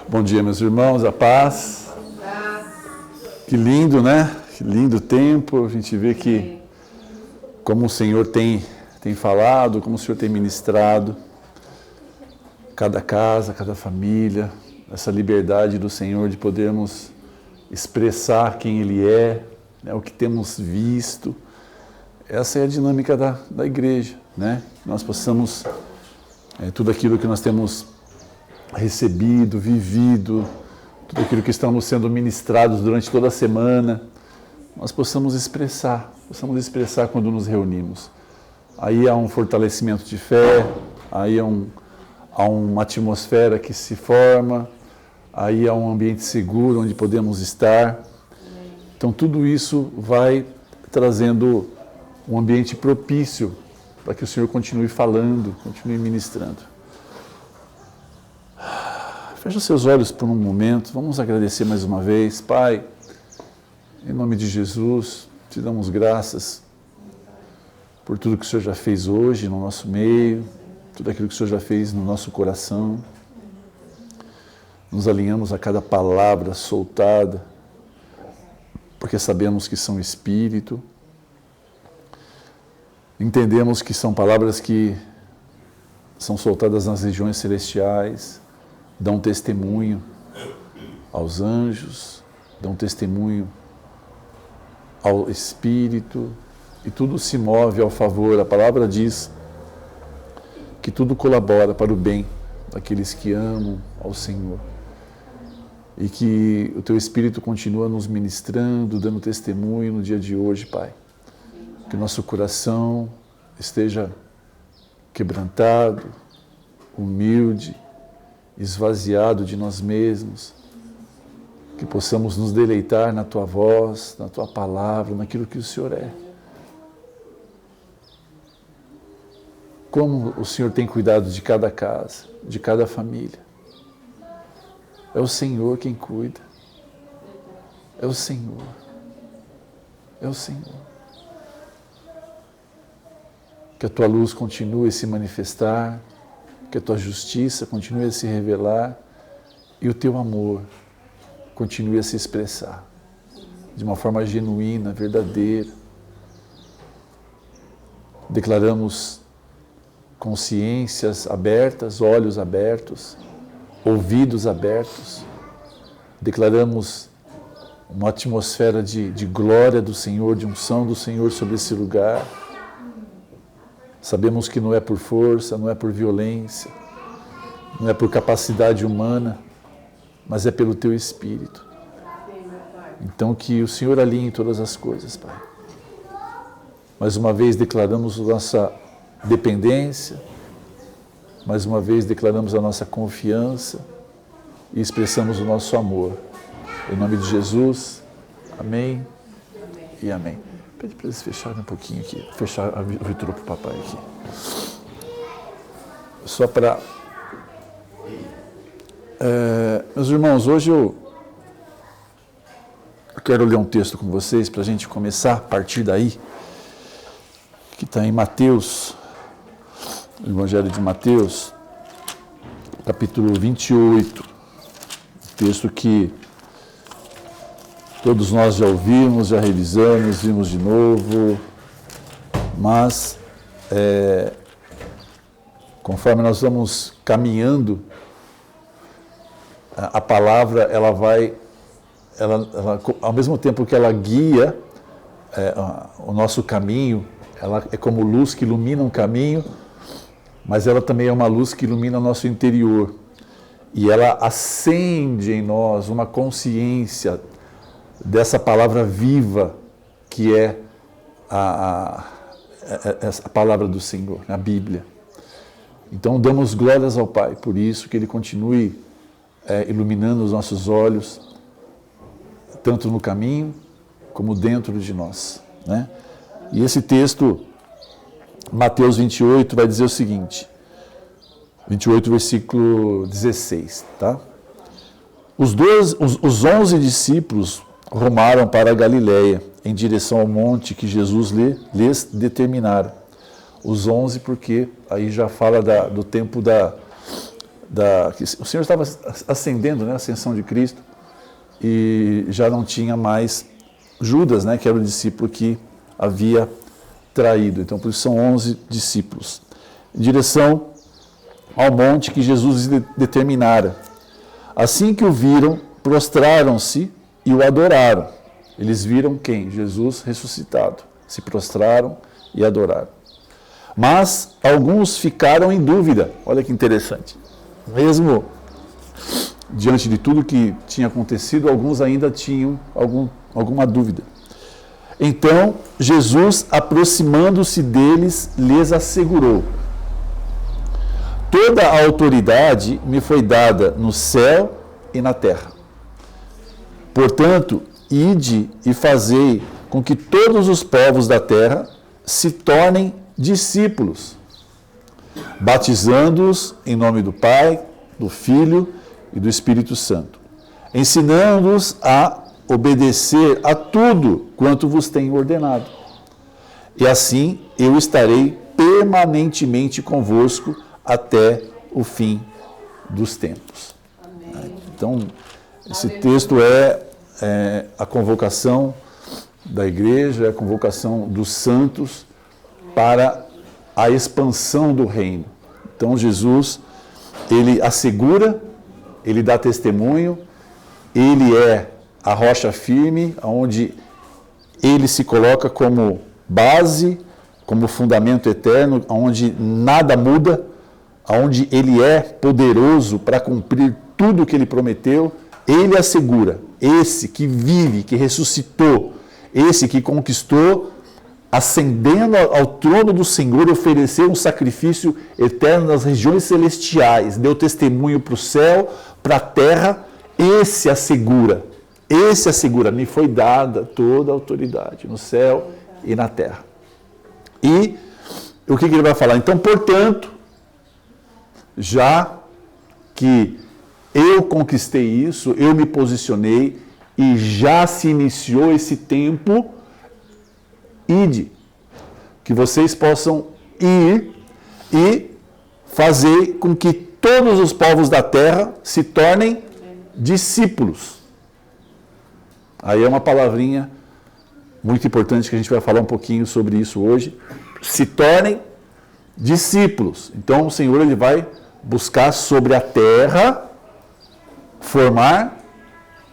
Bom dia, meus irmãos, a paz. Que lindo, né? Que lindo tempo. A gente vê que como o Senhor tem falado, como o Senhor tem ministrado cada casa, cada família, essa liberdade do Senhor de podermos expressar quem Ele é, né, o que temos visto. Essa é a dinâmica da igreja, né? Nós possamos, tudo aquilo que nós temos recebido, vivido, tudo aquilo que estamos sendo ministrados durante toda a semana, nós possamos expressar quando nos reunimos. Aí há um fortalecimento de fé, aí há uma atmosfera que se forma, aí há um ambiente seguro onde podemos estar. Então tudo isso vai trazendo um ambiente propício para que o Senhor continue falando, continue ministrando. Feche os seus olhos por um momento, vamos agradecer mais uma vez. Pai, em nome de Jesus, te damos graças por tudo que o Senhor já fez hoje no nosso meio, tudo aquilo que o Senhor já fez no nosso coração. Nos alinhamos a cada palavra soltada, porque sabemos que são Espírito. Entendemos que são palavras que são soltadas nas regiões celestiais, dão testemunho aos anjos, dão testemunho ao Espírito, e tudo se move ao favor. A palavra diz que tudo colabora para o bem daqueles que amam ao Senhor. E que o Teu Espírito continua nos ministrando, dando testemunho no dia de hoje, Pai. Que o nosso coração esteja quebrantado, humilde, esvaziado de nós mesmos, que possamos nos deleitar na Tua voz, na Tua palavra, naquilo que o Senhor é. Como o Senhor tem cuidado de cada casa, de cada família. É o Senhor quem cuida. É o Senhor. É o Senhor. Que a Tua luz continue a se manifestar, que a Tua justiça continue a se revelar e o Teu amor continue a se expressar de uma forma genuína, verdadeira. Declaramos consciências abertas, olhos abertos, ouvidos abertos. Declaramos uma atmosfera de glória do Senhor, de unção do Senhor sobre esse lugar. Sabemos que não é por força, não é por violência, não é por capacidade humana, mas é pelo Teu Espírito. Então que o Senhor alinhe todas as coisas, Pai. Mais uma vez declaramos a nossa dependência, mais uma vez declaramos a nossa confiança e expressamos o nosso amor. Em nome de Jesus, amém e amém. Pede para eles fecharem um pouquinho aqui, fechar a vitrola para o papai aqui. Só para... meus irmãos, hoje eu quero ler um texto com vocês para a gente começar a partir daí, que está em Mateus, o Evangelho de Mateus, capítulo 28, texto que todos nós já ouvimos, já revisamos, vimos de novo, mas conforme nós vamos caminhando, a palavra ela ao mesmo tempo que ela guia o nosso caminho, ela é como luz que ilumina um caminho, mas ela também é uma luz que ilumina o nosso interior. E ela acende em nós uma consciência dessa palavra viva que é a palavra do Senhor, a Bíblia. Então damos glórias ao Pai por isso, que Ele continue iluminando os nossos olhos, tanto no caminho como dentro de nós, né? E esse texto, Mateus 28, vai dizer o seguinte, 28, versículo 16, tá? Os 11 discípulos rumaram para a Galileia, em direção ao monte que Jesus lhes determinara. Os 11 porque aí já fala do tempo que o Senhor estava ascendendo, né, a ascensão de Cristo, e já não tinha mais Judas, né, que era o discípulo que havia traído. Então, por isso são 11 discípulos. Em direção ao monte que Jesus determinara. Assim que o viram, prostraram-se e o adoraram. Eles viram quem? Jesus ressuscitado. Se prostraram e adoraram. Mas alguns ficaram em dúvida. Olha que interessante. Mesmo diante de tudo que tinha acontecido, alguns ainda tinham alguma dúvida. Então, Jesus, aproximando-se deles, lhes assegurou: toda a autoridade me foi dada no céu e na terra. Portanto, ide e fazei com que todos os povos da terra se tornem discípulos, batizando-os em nome do Pai, do Filho e do Espírito Santo, ensinando-os a obedecer a tudo quanto vos tenho ordenado. E assim eu estarei permanentemente convosco até o fim dos tempos. Amém. Então, esse texto é a convocação da igreja, é a convocação dos santos para a expansão do reino. Então, Jesus, ele assegura, ele dá testemunho, ele é a rocha firme, onde ele se coloca como base, como fundamento eterno, onde nada muda, onde ele é poderoso para cumprir tudo o que ele prometeu. Ele assegura, esse que vive, que ressuscitou, esse que conquistou, ascendendo ao trono do Senhor, ofereceu um sacrifício eterno nas regiões celestiais, deu testemunho para o céu, para a terra. Esse assegura, me foi dada toda a autoridade no céu e na terra. E o que ele vai falar? Então, portanto, já que eu conquistei isso, eu me posicionei e já se iniciou esse tempo, ide, que vocês possam ir e fazer com que todos os povos da terra se tornem discípulos. Aí é uma palavrinha muito importante que a gente vai falar um pouquinho sobre isso hoje. Se tornem discípulos. Então o Senhor ele vai buscar sobre a terra formar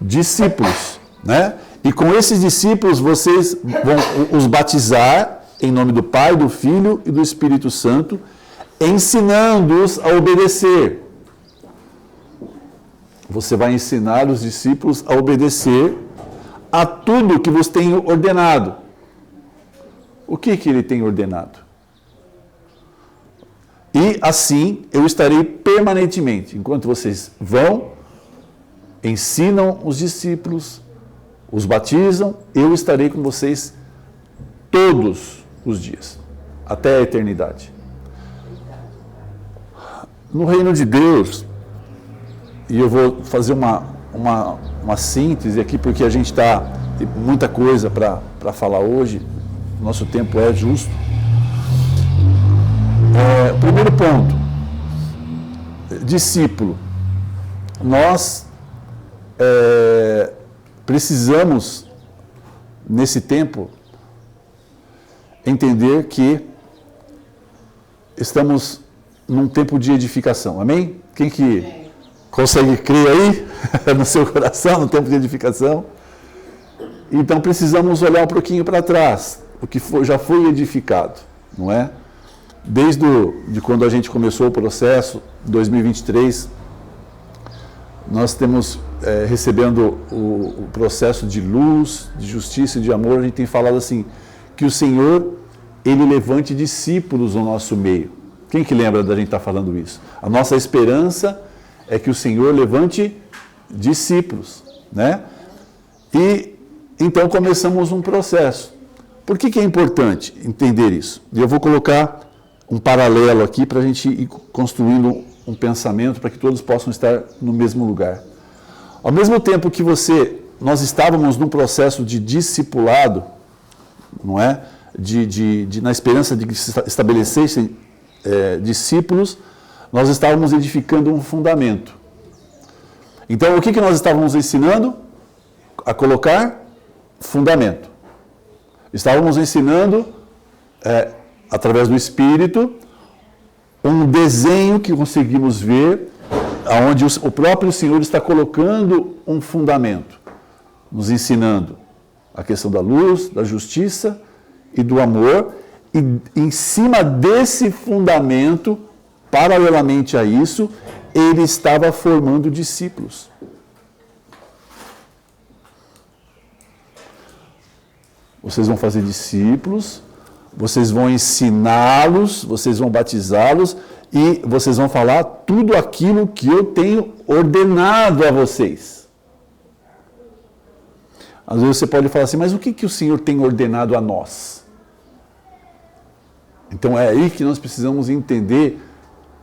discípulos, né? E com esses discípulos vocês vão os batizar em nome do Pai, do Filho e do Espírito Santo, ensinando-os a obedecer. Você vai ensinar os discípulos a obedecer a tudo que vos tenho ordenado. O que ele tem ordenado? E assim eu estarei permanentemente, enquanto vocês vão, ensinam os discípulos, os batizam, eu estarei com vocês todos os dias, até a eternidade. No reino de Deus, e eu vou fazer uma síntese aqui, porque a gente tem muita coisa para falar hoje, nosso tempo é justo. Primeiro ponto, discípulo. Nós precisamos, nesse tempo, entender que estamos num tempo de edificação. Amém? Quem que consegue crer aí no seu coração, no tempo de edificação? Então precisamos olhar um pouquinho para trás, o que já foi edificado, não é? Desde de quando a gente começou o processo, 2023, nós temos recebendo o processo de luz, de justiça e de amor. A gente tem falado assim, que o Senhor, Ele levante discípulos no nosso meio. Quem que lembra da gente estar falando isso? A nossa esperança é que o Senhor levante discípulos, né? E então começamos um processo. Por que é importante entender isso? E eu vou colocar um paralelo aqui para a gente ir construindo um pensamento para que todos possam estar no mesmo lugar. Ao mesmo tempo que nós estávamos num processo de discipulado, não é? Na esperança de que se estabelecessem discípulos, nós estávamos edificando um fundamento. Então, o que nós estávamos ensinando? A colocar fundamento. Estávamos ensinando, através do Espírito, um desenho que conseguimos ver, onde o próprio Senhor está colocando um fundamento, nos ensinando a questão da luz, da justiça e do amor, e em cima desse fundamento, paralelamente a isso, ele estava formando discípulos. Vocês vão fazer discípulos, vocês vão ensiná-los, vocês vão batizá-los e vocês vão falar tudo aquilo que eu tenho ordenado a vocês. Às vezes você pode falar assim, mas o que o Senhor tem ordenado a nós? Então é aí que nós precisamos entender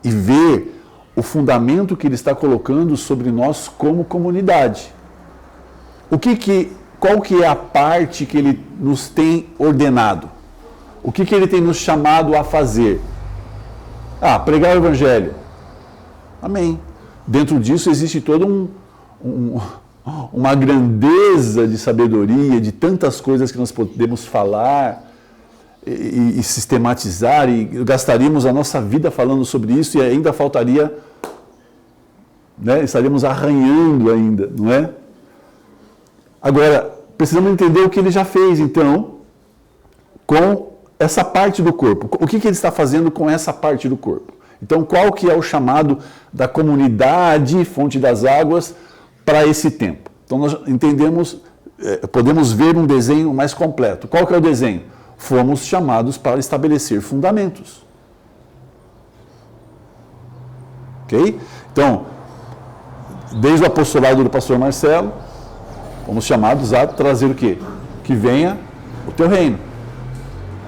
e ver o fundamento que Ele está colocando sobre nós como comunidade. Qual que é a parte que Ele nos tem ordenado? O que Ele tem nos chamado a fazer? Pregar o Evangelho. Amém. Dentro disso existe toda uma grandeza de sabedoria, de tantas coisas que nós podemos falar e sistematizar, e gastaríamos a nossa vida falando sobre isso e ainda faltaria, né, estaríamos arranhando ainda, não é? Agora, precisamos entender o que Ele já fez, então, com essa parte do corpo. O que Ele está fazendo com essa parte do corpo? Então, qual que é o chamado da comunidade Fonte das Águas para esse tempo? Então, nós entendemos, podemos ver um desenho mais completo. Qual que é o desenho? Fomos chamados para estabelecer fundamentos. Ok? Então, desde o apostolado do pastor Marcelo, fomos chamados a trazer o quê? Que venha o teu reino.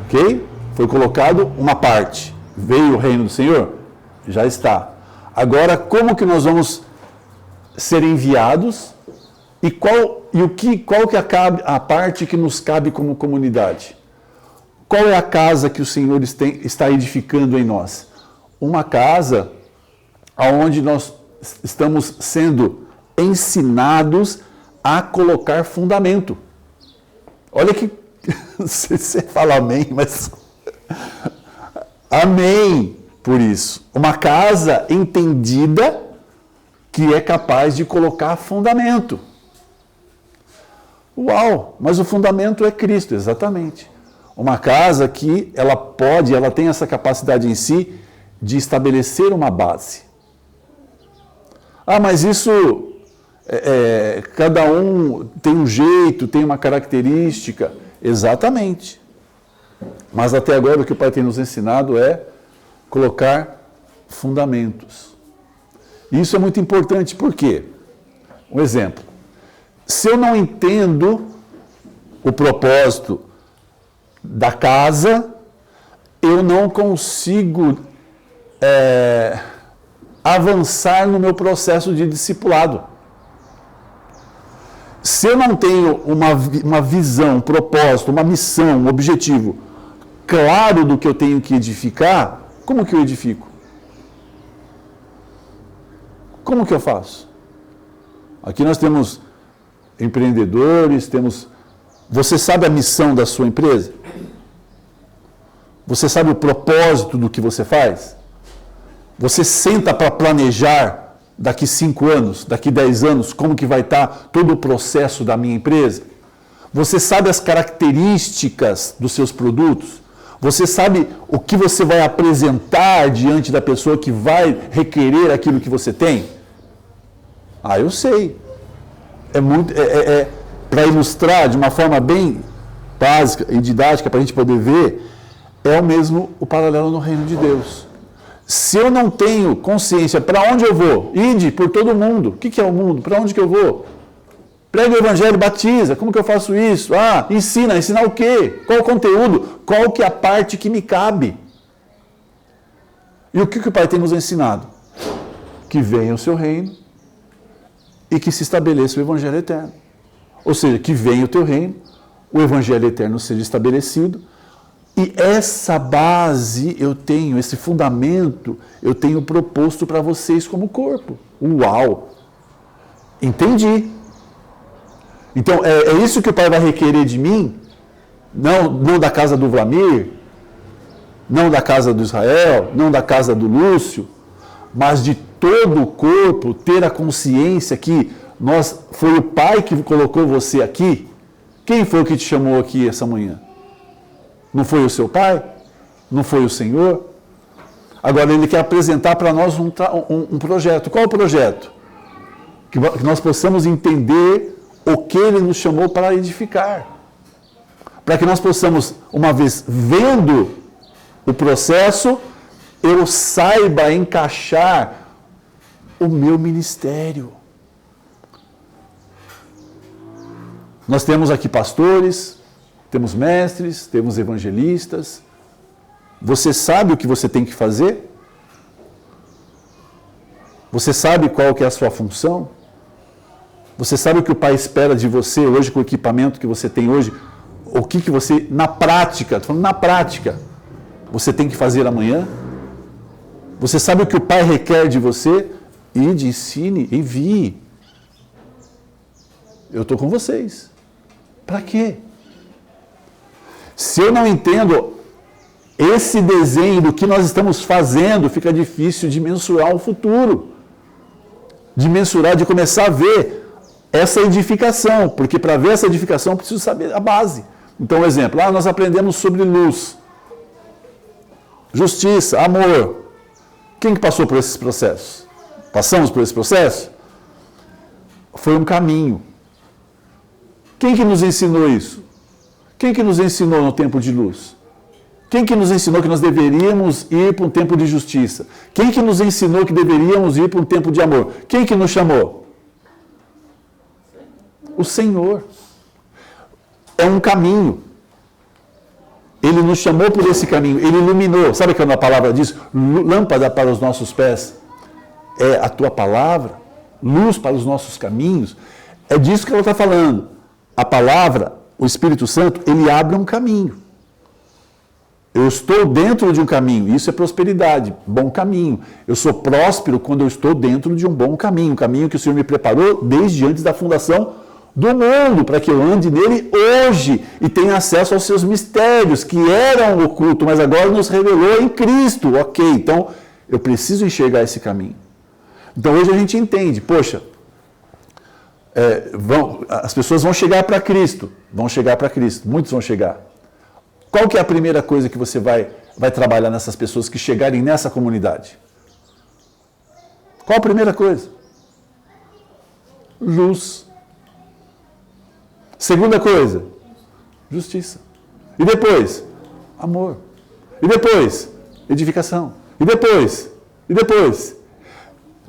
Ok? Foi colocado uma parte. Veio o reino do Senhor? Já está. Agora, como que nós vamos ser enviados? E qual que é a parte que nos cabe como comunidade? Qual é a casa que o Senhor está edificando em nós? Uma casa onde nós estamos sendo ensinados a colocar fundamento. Olha que... Não sei se você fala amém, mas... Amém por isso. Uma casa entendida que é capaz de colocar fundamento. Uau! Mas o fundamento é Cristo, exatamente. Uma casa que ela tem essa capacidade em si de estabelecer uma base. Mas isso, cada um tem um jeito, tem uma característica. Exatamente. Mas até agora o que o Pai tem nos ensinado é colocar fundamentos. Isso é muito importante, por quê? Um exemplo. Se eu não entendo o propósito da casa, eu não consigo avançar no meu processo de discipulado. Se eu não tenho uma visão, um propósito, uma missão, um objetivo claro do que eu tenho que edificar, como que eu edifico? Como que eu faço? Aqui nós temos empreendedores, Você sabe a missão da sua empresa? Você sabe o propósito do que você faz? Você senta para planejar daqui 5 anos, daqui 10 anos, como que vai estar todo o processo da minha empresa? Você sabe as características dos seus produtos? Você sabe o que você vai apresentar diante da pessoa que vai requerer aquilo que você tem? Eu sei. Para ilustrar de uma forma bem básica e didática, para a gente poder ver, é o mesmo o paralelo no reino de Deus. Se eu não tenho consciência para onde eu vou, ide por todo mundo. O que é o mundo? Para onde que eu vou? Prega o Evangelho, batiza. Como que eu faço isso? Ensinar o quê? Qual o conteúdo? Qual que é a parte que me cabe? E o que o Pai tem nos ensinado? Que venha o seu reino e que se estabeleça o Evangelho eterno. Ou seja, que venha o teu reino, o Evangelho eterno seja estabelecido E essa base eu tenho, esse fundamento, eu tenho proposto para vocês como corpo. Uau! Entendi. Então, é isso que o Pai vai requerer de mim? Não da casa do Vlamir, não da casa do Israel, não da casa do Lúcio, mas de todo o corpo ter a consciência que foi o Pai que colocou você aqui. Quem foi que te chamou aqui essa manhã? Não foi o seu Pai? Não foi o Senhor? Agora Ele quer apresentar para nós um projeto. Qual o projeto? Que nós possamos entender o que Ele nos chamou para edificar. Para que nós possamos, uma vez vendo o processo, eu saiba encaixar o meu ministério. Nós temos aqui pastores, temos mestres, temos evangelistas. Você sabe o que você tem que fazer? Você sabe qual que é a sua função? Você sabe o que o Pai espera de você hoje com o equipamento que você tem hoje? O que você, na prática, estou falando na prática, você tem que fazer amanhã? Você sabe o que o Pai requer de você? Ide, ensine, envie. Eu estou com vocês. Para quê? Se eu não entendo esse desenho do que nós estamos fazendo, fica difícil de mensurar o futuro. De mensurar, de começar a ver essa edificação. Porque para ver essa edificação, eu preciso saber a base. Então, exemplo, nós aprendemos sobre luz, justiça, amor. Quem que passou por esses processos? Passamos por esse processo? Foi um caminho. Quem que nos ensinou isso? Quem que nos ensinou no tempo de luz? Quem que nos ensinou que nós deveríamos ir para um tempo de justiça? Quem que nos ensinou que deveríamos ir para um tempo de amor? Quem que nos chamou? O Senhor. É um caminho. Ele nos chamou por esse caminho. Ele iluminou. Sabe quando a palavra diz? Lâmpada para os nossos pés. É a tua palavra. Luz para os nossos caminhos. É disso que ela está falando. A palavra, o Espírito Santo, ele abre um caminho. Eu estou dentro de um caminho. Isso é prosperidade. Bom caminho. Eu sou próspero quando eu estou dentro de um bom caminho. Um caminho que o Senhor me preparou desde antes da fundação do mundo, para que eu ande nele hoje e tenha acesso aos seus mistérios, que eram ocultos, mas agora nos revelou em Cristo. Ok, então eu preciso enxergar esse caminho. Então hoje a gente entende, poxa, as pessoas vão chegar para Cristo, muitos vão chegar. Qual que é a primeira coisa que você vai trabalhar nessas pessoas que chegarem nessa comunidade? Qual a primeira coisa? Luz. Segunda coisa, justiça. E depois, amor. E depois, edificação. E depois.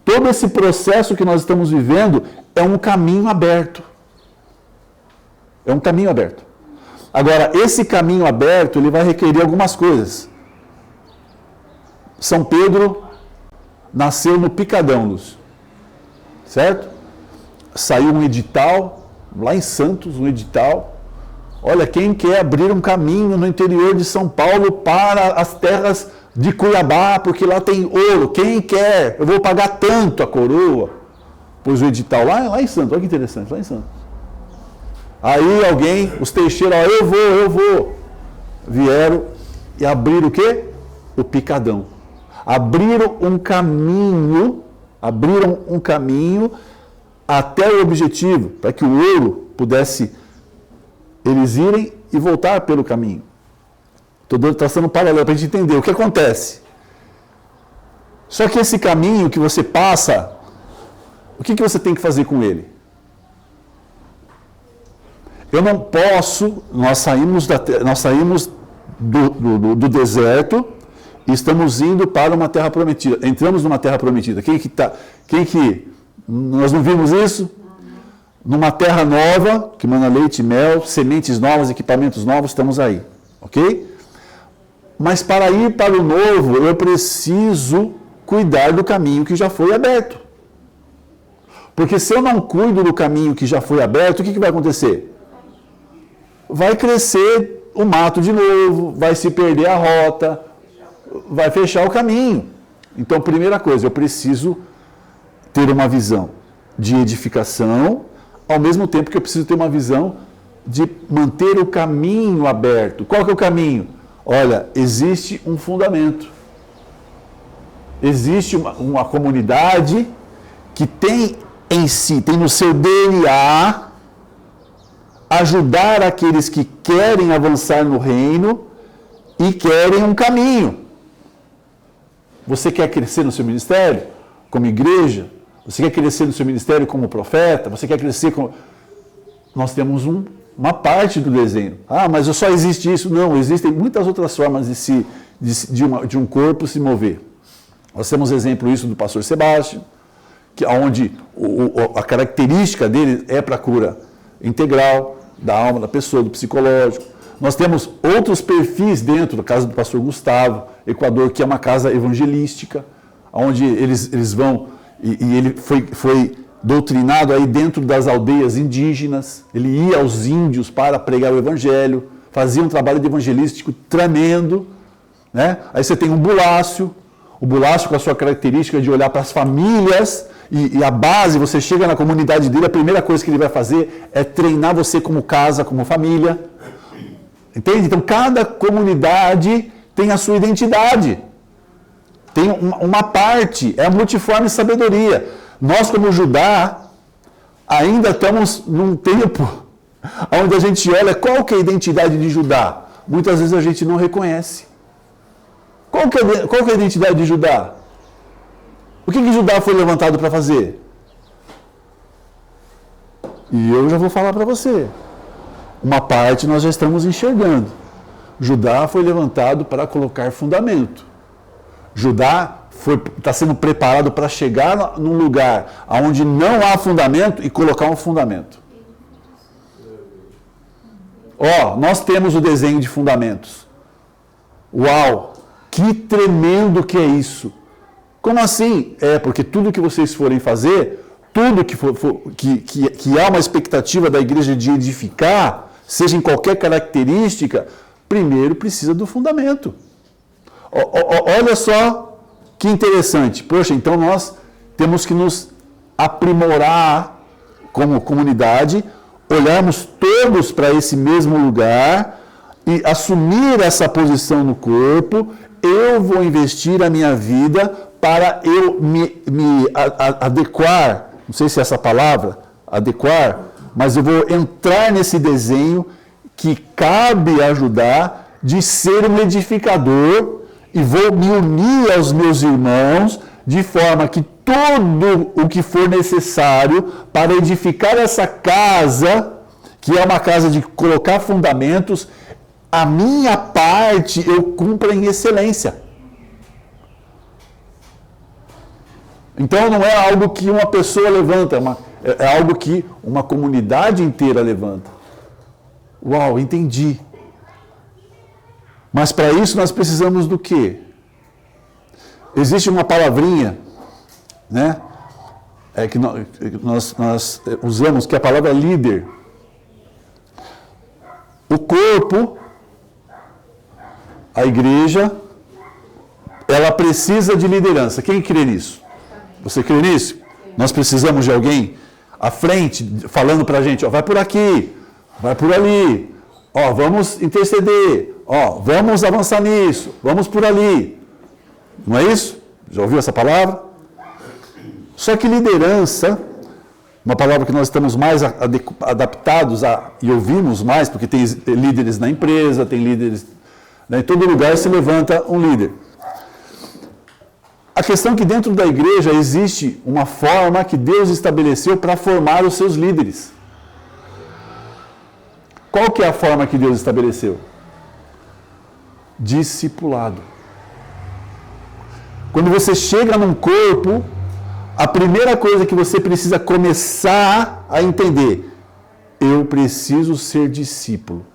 Todo esse processo que nós estamos vivendo é um caminho aberto. É um caminho aberto. Agora, esse caminho aberto, ele vai requerer algumas coisas. São Pedro nasceu no Picadão, Lúcio. Certo? Saiu um edital, lá em Santos, um edital. Olha, quem quer abrir um caminho no interior de São Paulo para as terras de Cuiabá, porque lá tem ouro. Quem quer? Eu vou pagar tanto a coroa. Pôs o edital lá em Santos. Olha que interessante, lá em Santos. Aí alguém, os Teixeira, eu vou. Vieram e abriram o quê? O Picadão. Abriram um caminho até o objetivo, para que o ouro pudesse eles irem e voltar pelo caminho. Estou traçando um paralelo para a gente entender o que acontece. Só que esse caminho que você passa, o que você tem que fazer com ele? Eu não posso, nós saímos do deserto e estamos indo para uma terra prometida. Entramos numa terra prometida. Nós não vimos isso? Numa terra nova, que mana leite e mel, sementes novas, equipamentos novos, estamos aí. Ok? Mas para ir para o novo, eu preciso cuidar do caminho que já foi aberto. Porque se eu não cuido do caminho que já foi aberto, o que vai acontecer? Vai crescer o mato de novo, vai se perder a rota, vai fechar o caminho. Então, primeira coisa, eu preciso ter uma visão de edificação, ao mesmo tempo que eu preciso ter uma visão de manter o caminho aberto. Qual que é o caminho? Olha, existe um fundamento. Existe uma comunidade que tem em si, tem no seu DNA, ajudar aqueles que querem avançar no reino e querem um caminho. Você quer crescer no seu ministério como igreja? Você quer crescer no seu ministério como profeta? Você quer crescer como... Nós temos uma parte do desenho. Ah, mas só existe isso? Não, existem muitas outras formas de um corpo se mover. Nós temos exemplo isso do pastor Sebastião, onde a característica dele é para a cura integral da alma, da pessoa, do psicológico. Nós temos outros perfis dentro da casa do pastor Gustavo, Equador, que é uma casa evangelística, onde eles vão, e ele foi doutrinado aí dentro das aldeias indígenas, ele ia aos índios para pregar o evangelho, fazia um trabalho evangelístico tremendo, né? Aí você tem o Bulácio com a sua característica de olhar para as famílias, e a base, você chega na comunidade dele, a primeira coisa que ele vai fazer é treinar você como casa, como família. Entende? Então, cada comunidade tem a sua identidade. Tem uma parte, é a multiforme sabedoria. Nós, como Judá, ainda estamos num tempo onde a gente olha qual que é a identidade de Judá. Muitas vezes a gente não reconhece. Qual que é a identidade de Judá? O que Judá foi levantado para fazer? E eu já vou falar para você. Uma parte nós já estamos enxergando. Judá foi levantado para colocar fundamento. Judá está sendo preparado para chegar num lugar onde não há fundamento e colocar um fundamento. Nós temos o desenho de fundamentos. Uau! Que tremendo que é isso! Como assim? Porque tudo que vocês forem fazer, tudo que há uma expectativa da igreja de edificar, seja em qualquer característica, primeiro precisa do fundamento. Olha só que interessante. Poxa, então nós temos que nos aprimorar como comunidade, olharmos todos para esse mesmo lugar e assumir essa posição no corpo. Eu vou investir a minha vida para eu me adequar, não sei se é essa palavra, adequar, mas eu vou entrar nesse desenho que cabe ajudar de ser um edificador e vou me unir aos meus irmãos de forma que tudo o que for necessário para edificar essa casa, que é uma casa de colocar fundamentos, a minha parte eu cumpro em excelência. Então não é algo que uma pessoa levanta, é algo que uma comunidade inteira levanta. Uau, entendi. Mas para isso nós precisamos do quê? Existe uma palavrinha, né? Que nós usamos, que é a palavra líder. O corpo, a igreja, ela precisa de liderança. Quem crê nisso? Você crê nisso? Nós precisamos de alguém à frente, falando para a gente, vai por aqui, vai por ali, vamos interceder, vamos avançar nisso, vamos por ali. Não é isso? Já ouviu essa palavra? Só que liderança, uma palavra que nós estamos mais adaptados e ouvimos mais, porque tem líderes na empresa, tem líderes, né, em todo lugar se levanta um líder. A questão é que dentro da igreja existe uma forma que Deus estabeleceu para formar os seus líderes. Qual que é a forma que Deus estabeleceu? Discipulado. Quando você chega num corpo, a primeira coisa que você precisa começar a entender, eu preciso ser discípulo.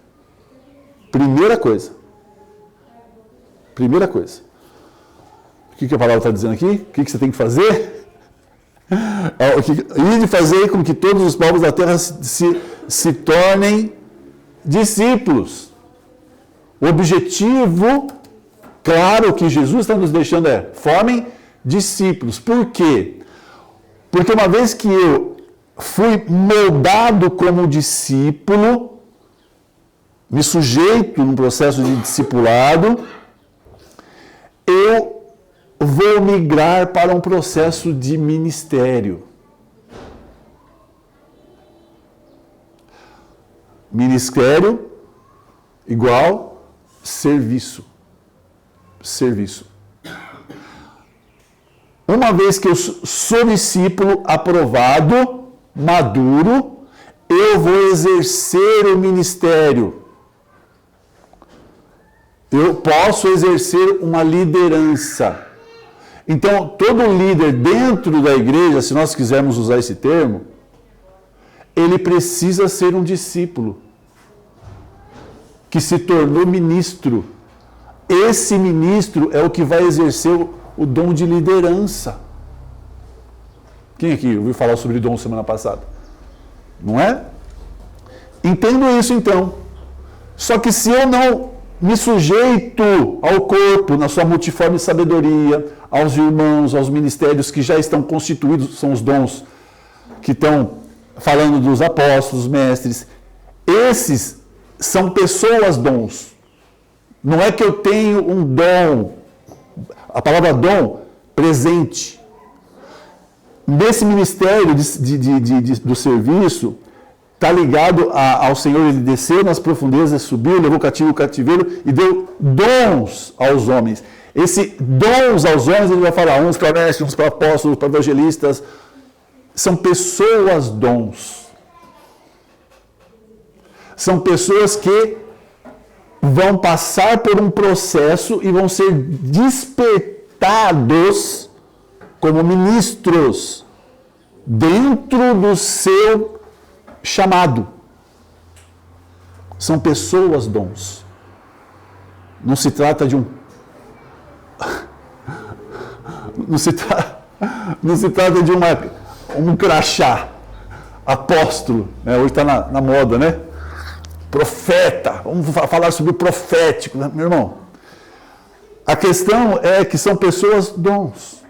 Primeira coisa. Primeira coisa. O que a palavra está dizendo aqui? O que você tem que fazer? E de fazer com que todos os povos da terra se tornem discípulos. O objetivo, claro, que Jesus está nos deixando é: formem discípulos. Por quê? Porque uma vez que eu fui moldado como discípulo, me sujeito num processo de discipulado, eu vou migrar para um processo de ministério. Ministério igual serviço. Serviço. Uma vez que eu sou discípulo aprovado, maduro, eu vou exercer o ministério. Eu posso exercer uma liderança. Então, todo líder dentro da igreja, se nós quisermos usar esse termo, ele precisa ser um discípulo que se tornou ministro. Esse ministro é o que vai exercer o dom de liderança. Quem aqui ouviu falar sobre dom semana passada? Não é? Entendo isso então. Só que se eu não me sujeito ao corpo, na sua multiforme sabedoria, aos irmãos, aos ministérios que já estão constituídos, são os dons que estão falando dos apóstolos, mestres. Esses são pessoas dons. Não é que eu tenho um dom, a palavra dom, presente. Nesse ministério do serviço, está ligado ao Senhor. Ele desceu nas profundezas, subiu, levou cativo o cativeiro e deu dons aos homens. Esse dons aos homens, ele vai falar, uns para mestres, uns para apóstolos, para evangelistas. São pessoas dons. São pessoas que vão passar por um processo e vão ser despertados como ministros dentro do seu chamado. São pessoas dons. Não se trata de um... Não se trata de um crachá. Apóstolo, né? Hoje está na moda, né? Profeta, vamos falar sobre o profético, né? Meu irmão. A questão é que são pessoas dons,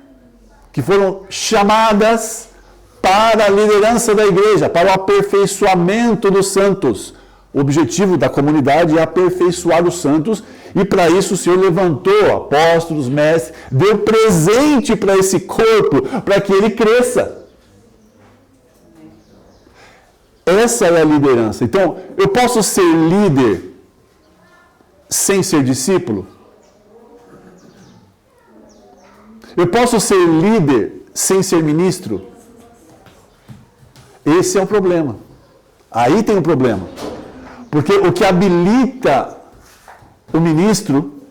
que foram chamadas para a liderança da igreja, para o aperfeiçoamento dos santos. O objetivo da comunidade é aperfeiçoar os santos, e para isso o Senhor levantou apóstolos, mestres, deu presente para esse corpo, para que ele cresça. Essa é a liderança. Então, eu posso ser líder sem ser discípulo? Eu posso ser líder sem ser ministro? Esse é o problema. Aí tem um problema. Porque o que habilita o ministro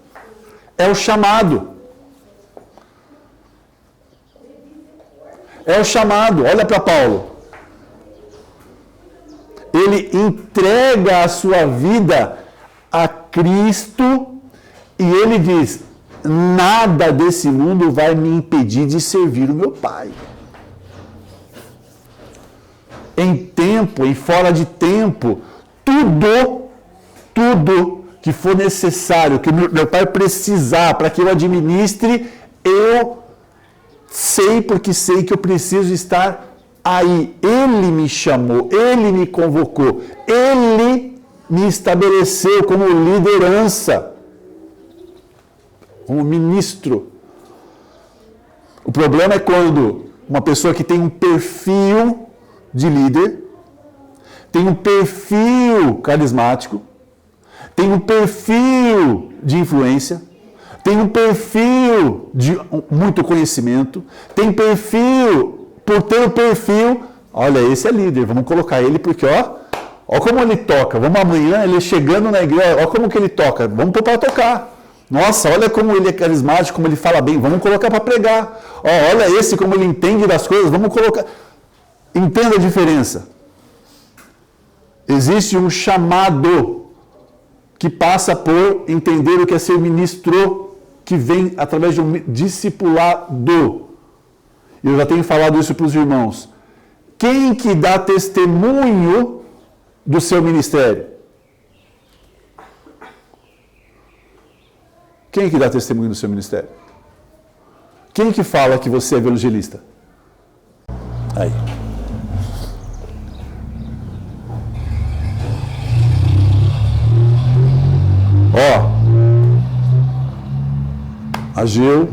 é o chamado. É o chamado. Olha para Paulo. Ele entrega a sua vida a Cristo e ele diz: nada desse mundo vai me impedir de servir o meu Pai. Em tempo, em fora de tempo, tudo que for necessário, que meu Pai precisar para que eu administre, eu sei, porque sei que eu preciso estar aí. Ele me chamou, Ele me convocou, Ele me estabeleceu como liderança, como ministro. O problema é quando uma pessoa que tem um perfil de líder, tem um perfil carismático, tem um perfil de influência, tem um perfil de muito conhecimento, tem perfil, por ter o perfil, olha, esse é líder, vamos colocar ele porque, ó como ele toca, vamos amanhã, ele chegando na igreja, ó como que ele toca, vamos pôr para tocar. Nossa, olha como ele é carismático, como ele fala bem, vamos colocar para pregar. Olha esse como ele entende das coisas, vamos colocar. Entenda a diferença. Existe um chamado que passa por entender o que é ser ministro, que vem através de um discipulado. Eu já tenho falado isso para os irmãos. Quem que dá testemunho do seu ministério? Quem que dá testemunho do seu ministério? Quem que fala que você é evangelista? Aí. Ó, Ageu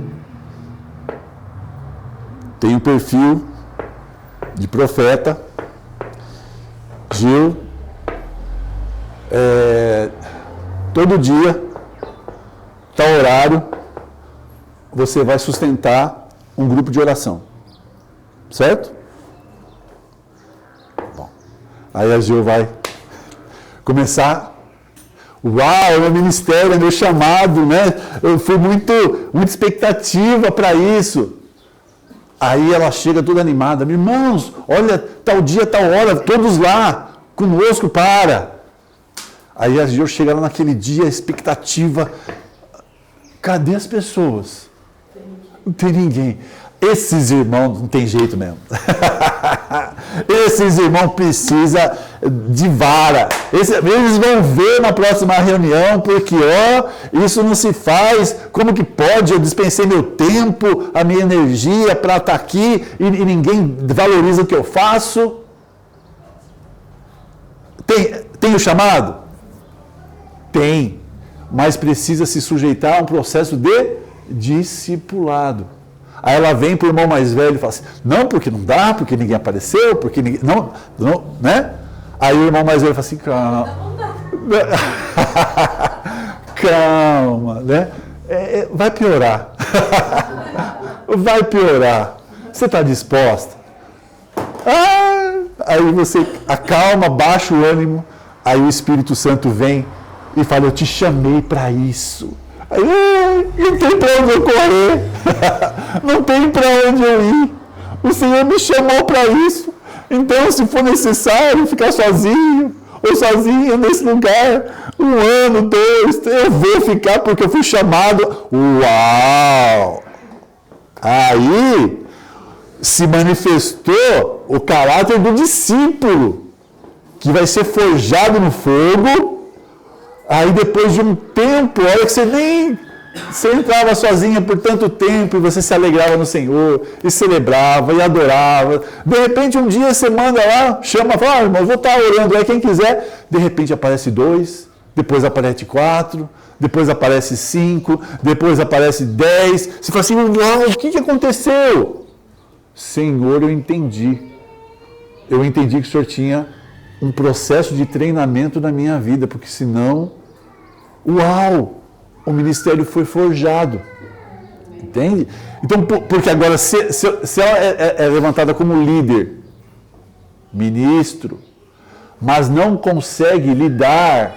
tem um perfil de profeta. Ageu, todo dia, tal horário, você vai sustentar um grupo de oração. Certo? Bom, aí Ageu vai começar. Uau, é meu ministério, é meu chamado, né? Eu fui muita expectativa para isso. Aí ela chega toda animada. Irmãos, olha, tal dia, tal hora, todos lá, conosco, para. Aí Ageu chega lá naquele dia, expectativa. Cadê as pessoas? Não tem ninguém. Esses irmãos não tem jeito mesmo. Esses irmãos precisam de vara. Eles vão ver na próxima reunião, porque isso não se faz. Como que pode? Eu dispensei meu tempo, a minha energia para estar aqui e ninguém valoriza o que eu faço. Tem o chamado? Tem. Mas precisa se sujeitar a um processo de discipulado. Aí ela vem para o irmão mais velho e fala assim, não, porque não dá, porque ninguém apareceu, porque ninguém... Não, né? Aí o irmão mais velho fala assim, calma. Calma, né? Vai piorar. Vai piorar. Você está disposta? Aí você acalma, baixa o ânimo, aí o Espírito Santo vem e fala, eu te chamei para isso. Aí, não tem para onde eu correr, não tem para onde eu ir. O Senhor me chamou para isso. Então, se for necessário ficar sozinho ou sozinha nesse lugar, 1 ano, 2, eu vou ficar porque eu fui chamado. Uau! Aí se manifestou o caráter do discípulo, que vai ser forjado no fogo. Aí depois de um tempo, olha que você entrava sozinha por tanto tempo e você se alegrava no Senhor, e celebrava, e adorava. De repente um dia você manda lá, chama, fala, irmão, vou estar orando aí, quem quiser. De repente aparece 2, depois aparece 4, depois aparece 5, depois aparece 10. Você fala assim, uau, o que aconteceu? Senhor, eu entendi. Eu entendi que o Senhor tinha um processo de treinamento na minha vida, porque senão... Uau! O ministério foi forjado. Entende? Então, porque agora, se ela é levantada como líder, ministro, mas não consegue lidar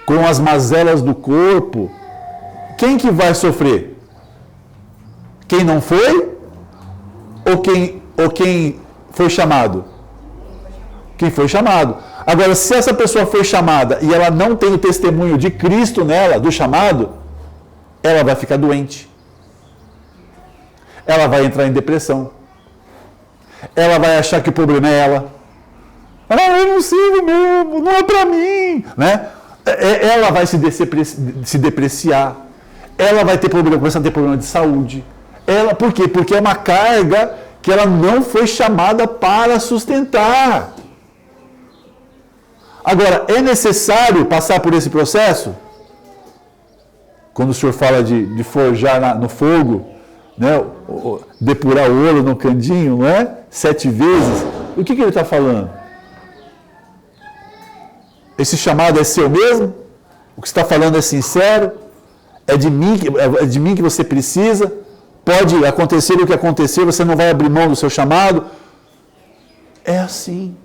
com as mazelas do corpo, quem que vai sofrer? Quem não foi? Ou quem foi chamado? Quem foi chamado. Agora, se essa pessoa foi chamada e ela não tem o testemunho de Cristo nela, do chamado, ela vai ficar doente. Ela vai entrar em depressão. Ela vai achar que o problema é ela. Eu não sirvo mesmo, não é para mim. Né? Ela vai se depreciar. Ela vai começar a ter problema de saúde. Por quê? Porque é uma carga que ela não foi chamada para sustentar. Agora, é necessário passar por esse processo? Quando o senhor fala de forjar no fogo, né, depurar o ouro no candinho, não é? 7 vezes. O que ele está falando? Esse chamado é seu mesmo? O que você está falando é sincero? É de mim que você precisa? Pode acontecer o que acontecer, você não vai abrir mão do seu chamado? É assim.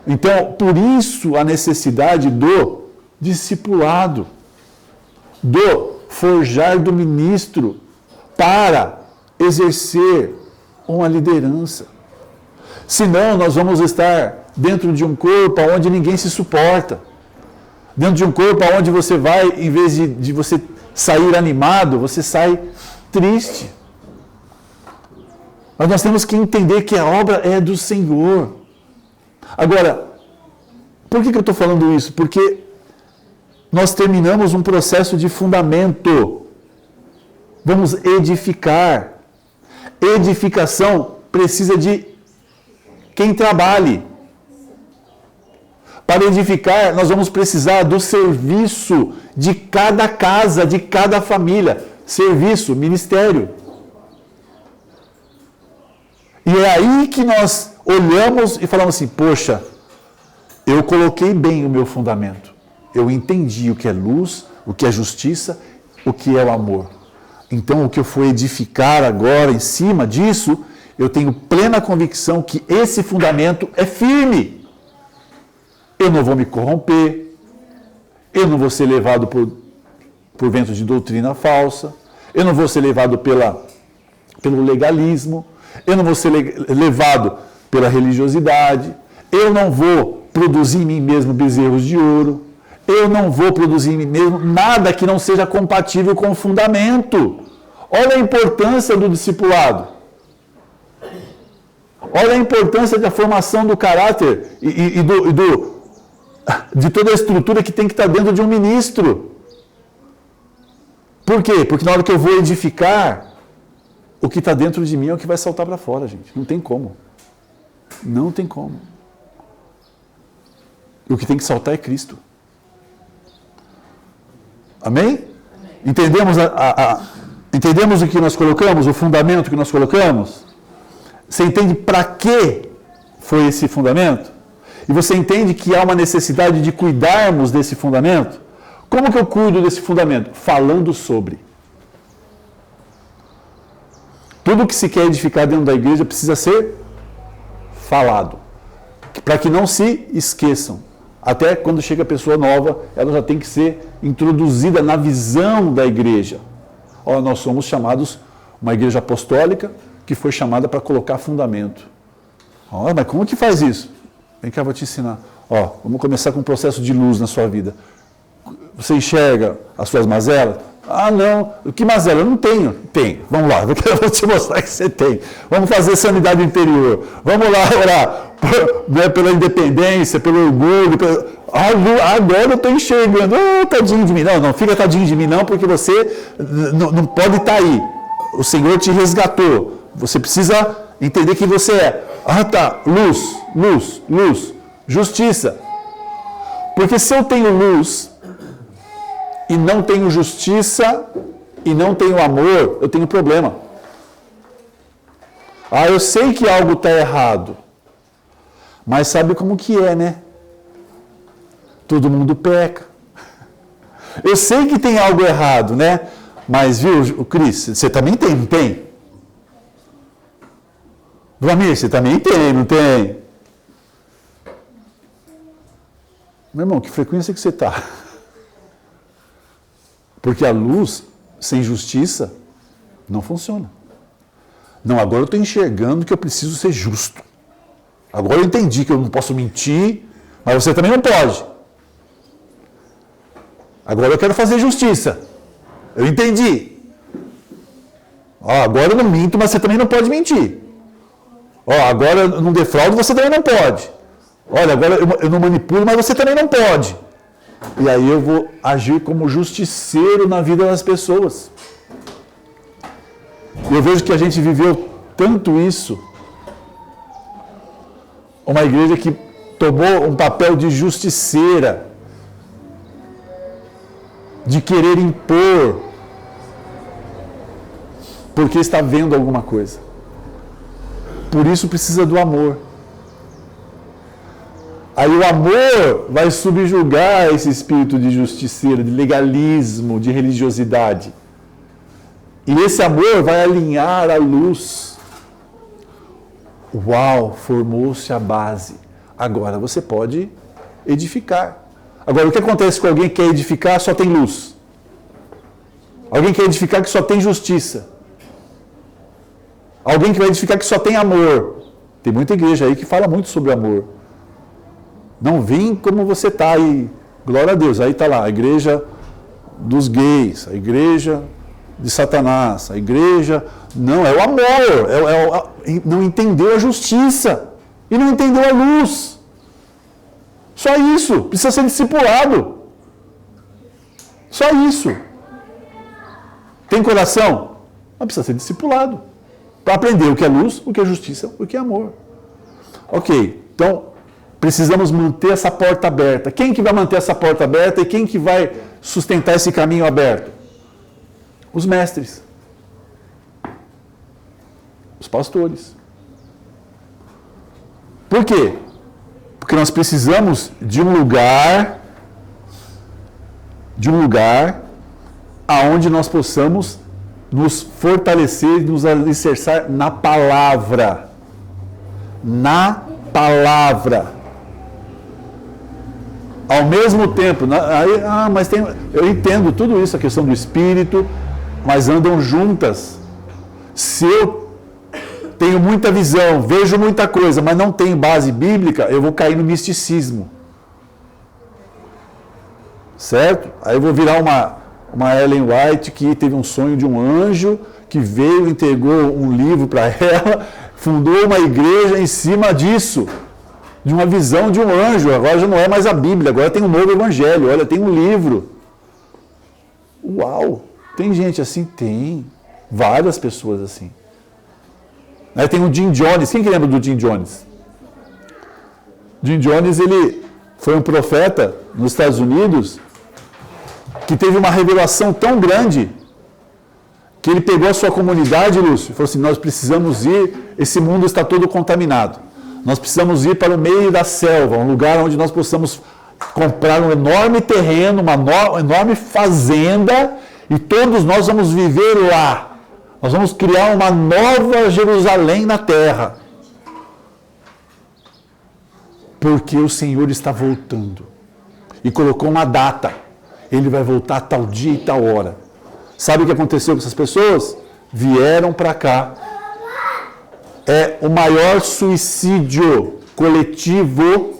Então, por isso a necessidade do discipulado, do forjar do ministro para exercer uma liderança. Senão, nós vamos estar dentro de um corpo onde ninguém se suporta. Dentro de um corpo onde você vai, em vez de você sair animado, você sai triste. Mas nós temos que entender que a obra é do Senhor. Agora, por que eu estou falando isso? Porque nós terminamos um processo de fundamento. Vamos edificar. Edificação precisa de quem trabalhe. Para edificar, nós vamos precisar do serviço de cada casa, de cada família. Serviço, ministério. E é aí que nós olhamos e falamos assim, poxa, eu coloquei bem o meu fundamento. Eu entendi o que é luz, o que é justiça, o que é o amor. Então, o que eu for edificar agora em cima disso, eu tenho plena convicção que esse fundamento é firme. Eu não vou me corromper, eu não vou ser levado por vento de doutrina falsa, eu não vou ser levado pelo legalismo, eu não vou ser levado pela religiosidade, eu não vou produzir em mim mesmo bezerros de ouro, eu não vou produzir em mim mesmo nada que não seja compatível com o fundamento. Olha a importância do discipulado. Olha a importância da formação do caráter de toda a estrutura que tem que estar dentro de um ministro. Por quê? Porque na hora que eu vou edificar, o que está dentro de mim é o que vai saltar para fora, gente. Não tem como. Não tem como. O que tem que saltar é Cristo. Amém? Entendemos, entendemos o que nós colocamos? O fundamento que nós colocamos? Você entende para que foi esse fundamento? E você entende que há uma necessidade de cuidarmos desse fundamento? Como que eu cuido desse fundamento? Falando sobre. Tudo que se quer edificar dentro da igreja precisa ser falado. Para que não se esqueçam. Até quando chega a pessoa nova, ela já tem que ser introduzida na visão da igreja. Ó, nós somos chamados, uma igreja apostólica, que foi chamada para colocar fundamento. Ó, mas como que faz isso? Vem cá, eu vou te ensinar. Ó, vamos começar com um processo de luz na sua vida. Você enxerga as suas mazelas? Ah, não. Que mazela? Eu não tenho. Tem. Vamos lá, eu vou te mostrar que você tem. Vamos fazer sanidade interior. Vamos lá orar pela independência, pelo orgulho. Agora eu estou enxergando. Oh, tadinho de mim. Não, não fica tadinho de mim não, porque você não pode estar aí. O Senhor te resgatou. Você precisa entender quem você é. Ah, tá. Luz, luz, luz. Justiça. Porque se eu tenho luz e não tenho justiça e não tenho amor, eu tenho problema. Ah, eu sei que algo está errado. Mas sabe como que é, né? Todo mundo peca. Eu sei que tem algo errado, né? Mas, viu, Cris, você também tem, não tem? Vlamir, você também tem, não tem? Meu irmão, que frequência que você está? Porque a luz sem justiça não funciona. Não, agora eu estou enxergando que eu preciso ser justo. Agora eu entendi que eu não posso mentir, mas você também não pode. Agora eu quero fazer justiça. Eu entendi. Ó, agora eu não minto, mas você também não pode mentir. Ó, agora eu não defraudo, você também não pode. Olha, agora eu não manipulo, mas você também não pode. E aí eu vou agir como justiceiro na vida das pessoas. Eu vejo que a gente viveu tanto isso. Uma igreja que tomou um papel de justiceira, de querer impor, porque está vendo alguma coisa. Por isso precisa do amor. Aí o amor vai subjugar esse espírito de justiceiro, de legalismo, de religiosidade. E esse amor vai alinhar a luz. Uau, formou-se a base. Agora você pode edificar. Agora, o que acontece com alguém que quer edificar só tem luz? Alguém que quer edificar que só tem justiça? Alguém que vai edificar que só tem amor? Tem muita igreja aí que fala muito sobre amor. Não vem como você está aí. Glória a Deus. Aí está lá, a igreja dos gays, a igreja de Satanás, a igreja... Não, é o amor. Não entendeu a justiça. E não entendeu a luz. Só isso. Precisa ser discipulado. Só isso. Tem coração? Mas precisa ser discipulado. Para aprender o que é luz, o que é justiça, o que é amor. Ok, então precisamos manter essa porta aberta. Quem que vai manter essa porta aberta e quem que vai sustentar esse caminho aberto? Os mestres. Os pastores. Por quê? Porque nós precisamos de um lugar aonde nós possamos nos fortalecer, nos alicerçar na palavra. Na palavra. Ao mesmo tempo, mas eu entendo tudo isso, a questão do espírito, mas andam juntas. Se eu tenho muita visão, vejo muita coisa, mas não tenho base bíblica, eu vou cair no misticismo. Certo? Aí eu vou virar uma Ellen White que teve um sonho de um anjo, que veio, entregou um livro para ela, fundou uma igreja em cima disso, de uma visão de um anjo. Agora já não é mais a Bíblia, agora tem um novo evangelho, olha, tem um livro. Uau! Tem gente assim? Tem. Várias pessoas assim. Aí tem o Jim Jones. Quem que lembra do Jim Jones? Jim Jones, ele foi um profeta nos Estados Unidos que teve uma revelação tão grande que ele pegou a sua comunidade, Lúcio, e falou assim, nós precisamos ir, esse mundo está todo contaminado. Nós precisamos ir para o meio da selva, um lugar onde nós possamos comprar um enorme terreno, uma enorme fazenda, e todos nós vamos viver lá. Nós vamos criar uma nova Jerusalém na terra. Porque o Senhor está voltando. E colocou uma data. Ele vai voltar tal dia e tal hora. Sabe o que aconteceu com essas pessoas? Vieram para cá. É o maior suicídio coletivo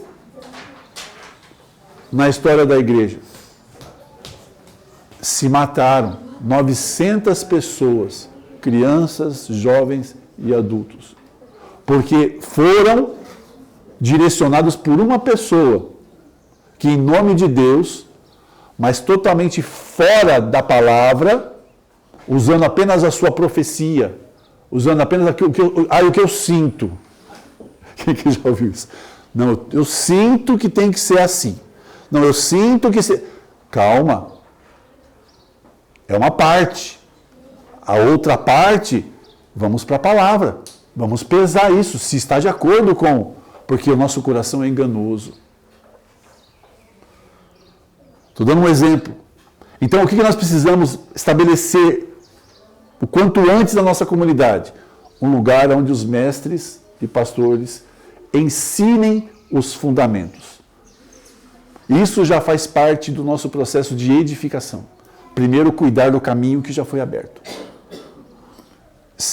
na história da igreja. Se mataram 900 pessoas, crianças, jovens e adultos, porque foram direcionados por uma pessoa que, em nome de Deus, mas totalmente fora da palavra, usando apenas a sua profecia, usando apenas o que eu sinto. Quem que já ouviu isso? Não, eu sinto que tem que ser assim. Não, eu sinto que... Calma. É uma parte. A outra parte, vamos para a palavra. Vamos pesar isso, se está de acordo com... Porque o nosso coração é enganoso. Estou dando um exemplo. Então, o que nós precisamos estabelecer o quanto antes da nossa comunidade? Um lugar onde os mestres e pastores ensinem os fundamentos. Isso já faz parte do nosso processo de edificação. Primeiro, cuidar do caminho que já foi aberto.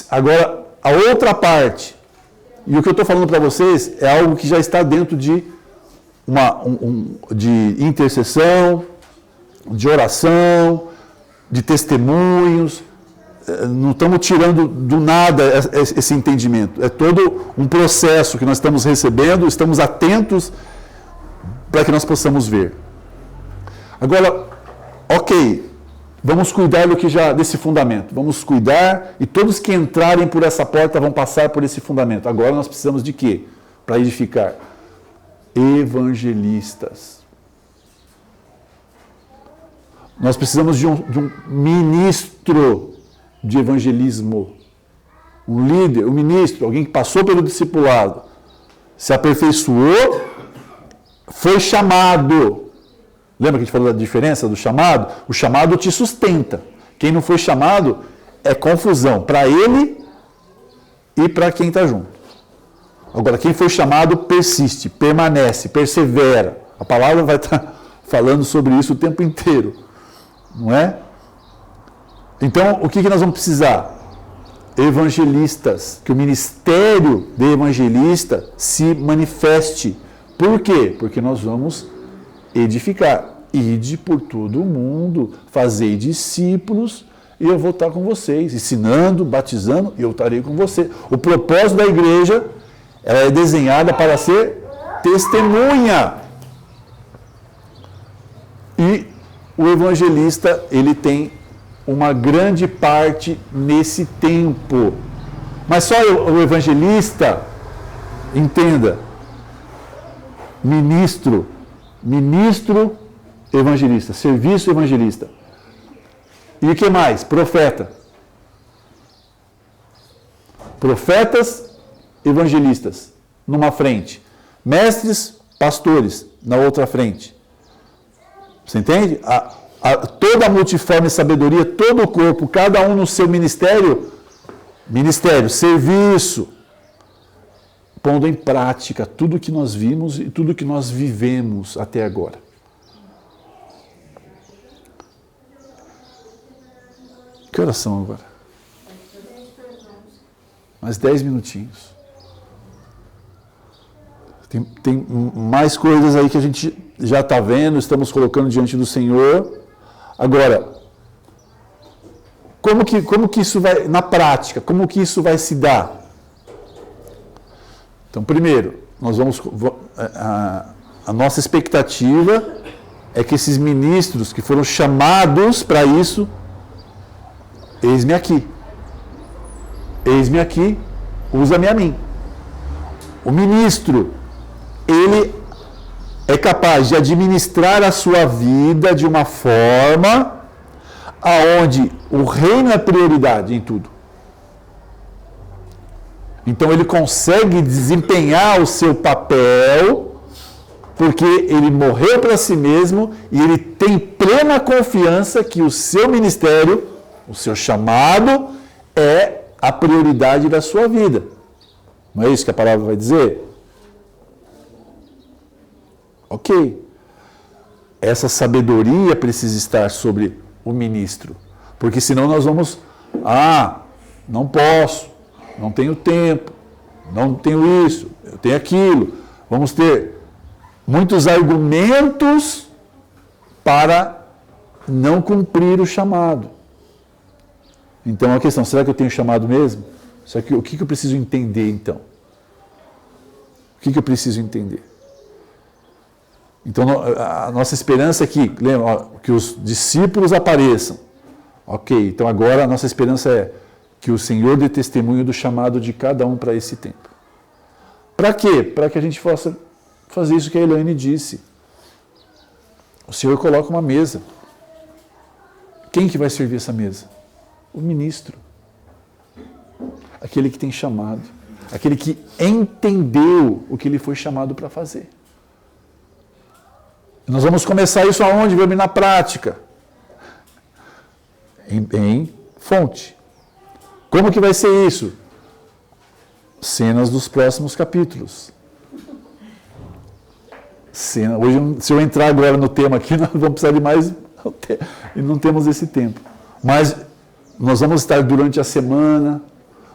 Agora, a outra parte, e o que eu estou falando para vocês é algo que já está dentro de de intercessão, de oração, de testemunhos. Não estamos tirando do nada esse entendimento. É todo um processo que nós estamos recebendo, estamos atentos para que nós possamos ver. Agora, ok, vamos cuidar desse fundamento. Vamos cuidar e todos que entrarem por essa porta vão passar por esse fundamento. Agora nós precisamos de quê? Para edificar. Evangelistas. Nós precisamos de um ministro de evangelismo. Um líder, um ministro, alguém que passou pelo discipulado, se aperfeiçoou, foi chamado. Lembra que a gente falou da diferença do chamado? O chamado te sustenta. Quem não foi chamado é confusão para ele e para quem está junto. Agora, quem foi chamado persiste, permanece, persevera. A palavra vai estar falando sobre isso o tempo inteiro. Não é? Então, o que nós vamos precisar? Evangelistas. Que o ministério de evangelista se manifeste. Por quê? Porque nós vamos edificar. Ide por todo o mundo, fazei discípulos, e eu vou estar com vocês, ensinando, batizando, e eu estarei com você. O propósito da igreja, ela é desenhada para ser testemunha. E o evangelista, ele tem uma grande parte nesse tempo. Mas só o evangelista, entenda, ministro evangelista, serviço evangelista. E o que mais? Profeta. Profetas, evangelistas, numa frente. Mestres, pastores, na outra frente. Você entende? Toda a multiforme sabedoria, todo o corpo, cada um no seu ministério, serviço, pondo em prática tudo que nós vimos e tudo que nós vivemos até agora. Que horas são agora? Mais 10 minutinhos. Tem mais coisas aí que a gente já está vendo, estamos colocando diante do Senhor. Agora, como que isso vai, na prática, como que isso vai se dar? Então, primeiro, a nossa expectativa é que esses ministros que foram chamados para isso, eis-me aqui, usa-me a mim. O ministro, ele é capaz de administrar a sua vida de uma forma aonde o reino é prioridade em tudo. Então ele consegue desempenhar o seu papel porque ele morreu para si mesmo e ele tem plena confiança que o seu ministério, o seu chamado, é a prioridade da sua vida. Não é isso que a palavra vai dizer? Ok. Essa sabedoria precisa estar sobre o ministro. Porque senão nós vamos... não posso, não tenho tempo, não tenho isso, eu tenho aquilo. Vamos ter muitos argumentos para não cumprir o chamado. Então a questão, será que eu tenho chamado mesmo? O que eu preciso entender então? O que eu preciso entender? Então a nossa esperança é que, lembra, que os discípulos apareçam. Ok, então agora a nossa esperança é que o Senhor dê testemunho do chamado de cada um para esse tempo. Para quê? Para que a gente possa fazer isso que a Elaine disse. O Senhor coloca uma mesa. Quem que vai servir essa mesa? O ministro. Aquele que tem chamado. Aquele que entendeu o que ele foi chamado para fazer. Nós vamos começar isso aonde? Vamos na prática. Em fonte. Como que vai ser isso? Cenas dos próximos capítulos. Hoje, se eu entrar agora no tema aqui, nós vamos precisar de mais... E não temos esse tempo. Mas nós vamos estar durante a semana,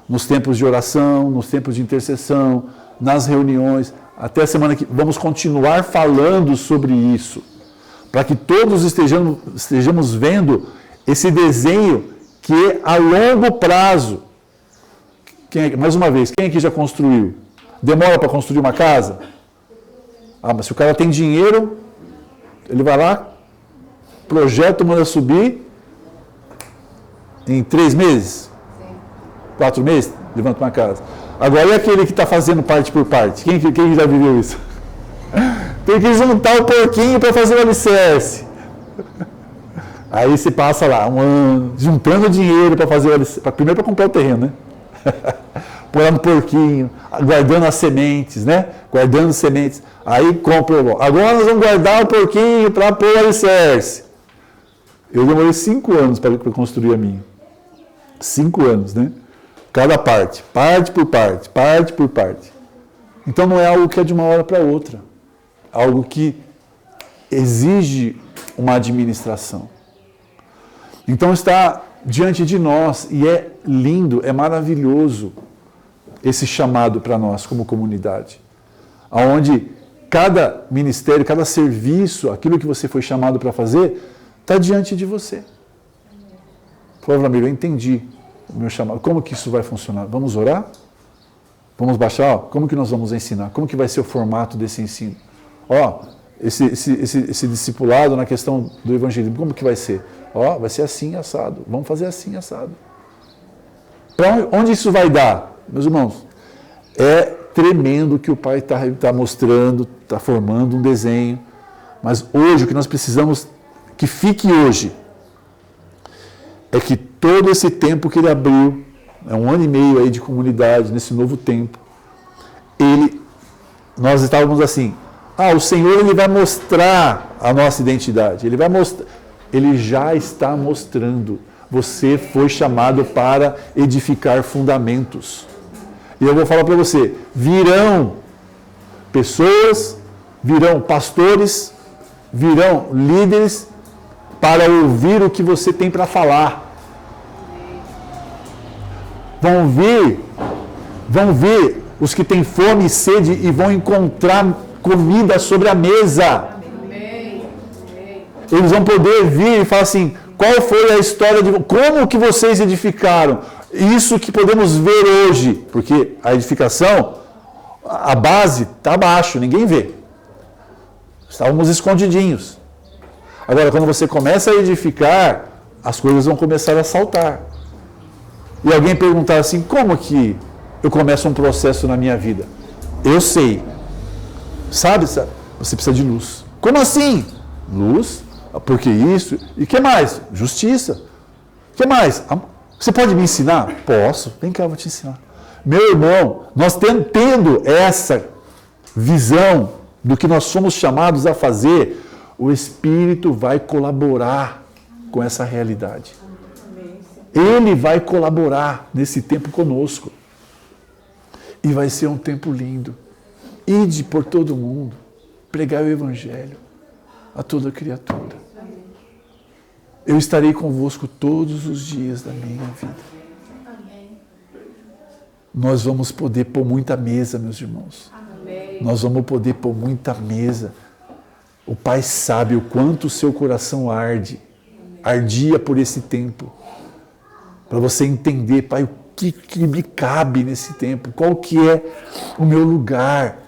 nos tempos de oração, nos tempos de intercessão, nas reuniões, até a semana que vamos continuar falando sobre isso, para que todos estejamos vendo esse desenho que é a longo prazo. Mais uma vez, quem aqui já construiu? Demora para construir uma casa? Mas se o cara tem dinheiro, ele vai lá, projeta, manda subir, em 3 meses? 4 meses, levanta uma casa. Agora, e aquele que está fazendo parte por parte? Quem já viveu isso? Tem que juntar o porquinho para fazer o alicerce. Aí você passa lá um ano juntando dinheiro para fazer o alicerce. Primeiro para comprar o terreno, né? Pôr lá no porquinho, guardando as sementes, né? Guardando sementes. Aí compra. Agora nós vamos guardar o porquinho para pôr o alicerce. Eu demorei 5 anos para construir a minha. 5 anos, né? Cada parte por parte. Então não é algo que é de uma hora para outra. Algo que exige uma administração. Então está diante de nós e é lindo, é maravilhoso esse chamado para nós como comunidade. Onde cada ministério, cada serviço, aquilo que você foi chamado para fazer, está diante de você. Falou, Vlamir, eu entendi o meu chamado. Como que isso vai funcionar? Vamos orar? Vamos baixar? Como que nós vamos ensinar? Como que vai ser o formato desse ensino? esse discipulado na questão do evangelismo. Como que vai ser? Ó, vai ser assim, assado. Vamos fazer assim, assado. Para onde isso vai dar? Meus irmãos, é tremendo o que o Pai está mostrando, está formando um desenho. Mas hoje, o que nós precisamos que fique hoje, é que todo esse tempo que ele abriu, é 1 ano e meio aí de comunidade, nesse novo tempo, nós estávamos assim, o Senhor ele vai mostrar a nossa identidade, ele já está mostrando, você foi chamado para edificar fundamentos. E eu vou falar para você, virão pessoas, virão pastores, virão líderes para ouvir o que você tem para falar. Vão vir os que têm fome e sede e vão encontrar comida sobre a mesa. Eles vão poder vir e falar assim, qual foi a história como que vocês edificaram? Isso que podemos ver hoje, porque a edificação, a base está abaixo, ninguém vê. Estávamos escondidinhos. Agora, quando você começa a edificar, as coisas vão começar a saltar. E alguém perguntar assim, como que eu começo um processo na minha vida? Eu sei. Sabe? Você precisa de luz. Como assim? Luz? Porque isso? E o que mais? Justiça. O que mais? Você pode me ensinar? Posso. Vem cá, eu vou te ensinar. Meu irmão, nós tendo essa visão do que nós somos chamados a fazer, o Espírito vai colaborar com essa realidade. Ele vai colaborar nesse tempo conosco. E vai ser um tempo lindo. Ide por todo mundo, pregar o Evangelho a toda criatura. Eu estarei convosco todos os dias da minha vida. Nós vamos poder pôr muita mesa, meus irmãos. Nós vamos poder pôr muita mesa. O Pai sabe o quanto o seu coração ardia por esse tempo. Para você entender, Pai, o que me cabe nesse tempo, qual que é o meu lugar.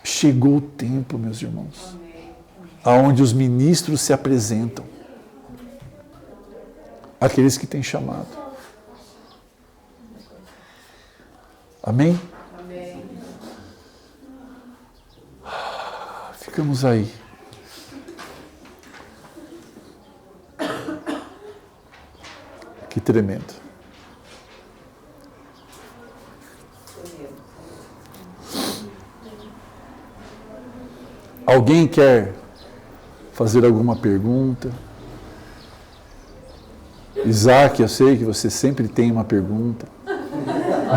Chegou o tempo, meus irmãos, aonde os ministros se apresentam, aqueles que têm chamado. Amém? Amém. Ficamos aí. Que tremendo. Alguém quer fazer alguma pergunta? Isaac, eu sei que você sempre tem uma pergunta.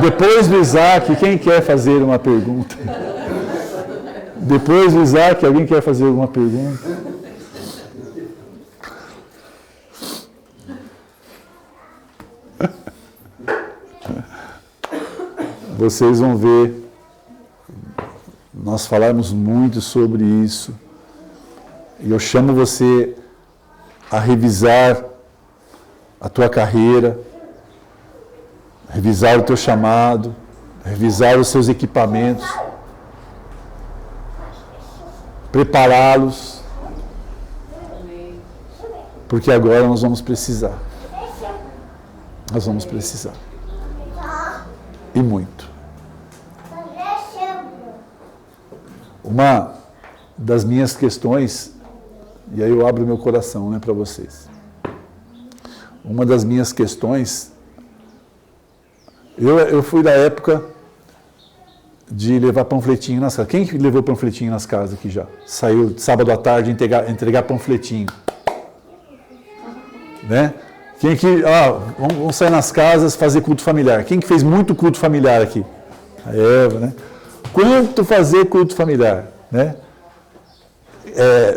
Depois do Isaac, quem quer fazer uma pergunta? Depois do Isaac, alguém quer fazer alguma pergunta? Vocês vão ver, nós falarmos muito sobre isso, e eu chamo você a revisar a tua carreira, revisar o teu chamado, revisar os seus equipamentos, prepará-los, porque agora nós vamos precisar. Nós vamos precisar. E muito. Uma das minhas questões, e aí eu abro meu coração, para vocês. Uma das minhas questões, eu fui da época de levar panfletinho nas casas. Quem que levou panfletinho nas casas aqui já? Saiu sábado à tarde entregar panfletinho. Né? Quem que, vamos sair nas casas fazer culto familiar. Quem que fez muito culto familiar aqui? A Eva, né? Quanto fazer culto familiar, né?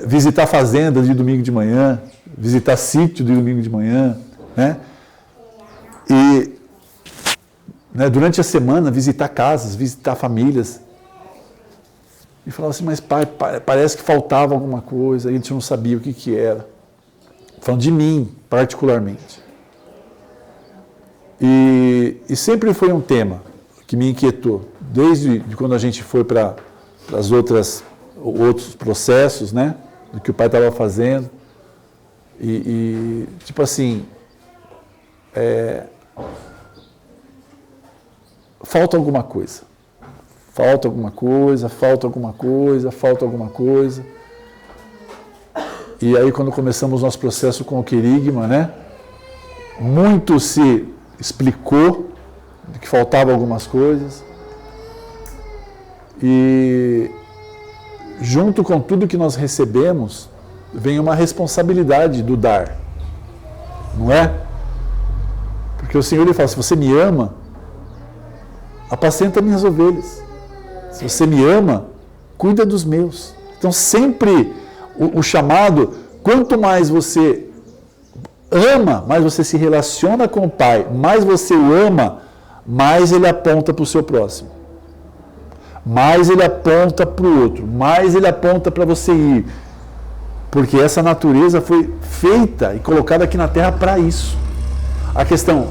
Visitar fazenda de domingo de manhã, visitar sítio de domingo de manhã, né? E durante a semana visitar casas, visitar famílias. E falava assim, mas pai, parece que faltava alguma coisa, a gente não sabia o que era. Falando de mim, particularmente. E sempre foi um tema que me inquietou, desde quando a gente foi para outros processos, né? do que o pai estava fazendo. E tipo assim, falta alguma coisa. Falta alguma coisa, falta alguma coisa, falta alguma coisa. E aí quando começamos nosso processo com o querigma, né? Muito se explicou que faltavam algumas coisas. E junto com tudo que nós recebemos, vem uma responsabilidade do dar. Não é? Porque o Senhor ele fala, se você me ama, apacenta minhas ovelhas. Se você me ama, cuida dos meus. Então sempre o chamado, quanto mais você ama, mais você se relaciona com o Pai, mais você o ama, mais ele aponta para o seu próximo. Mais ele aponta para o outro, mais ele aponta para você ir. Porque essa natureza foi feita e colocada aqui na Terra para isso. A questão,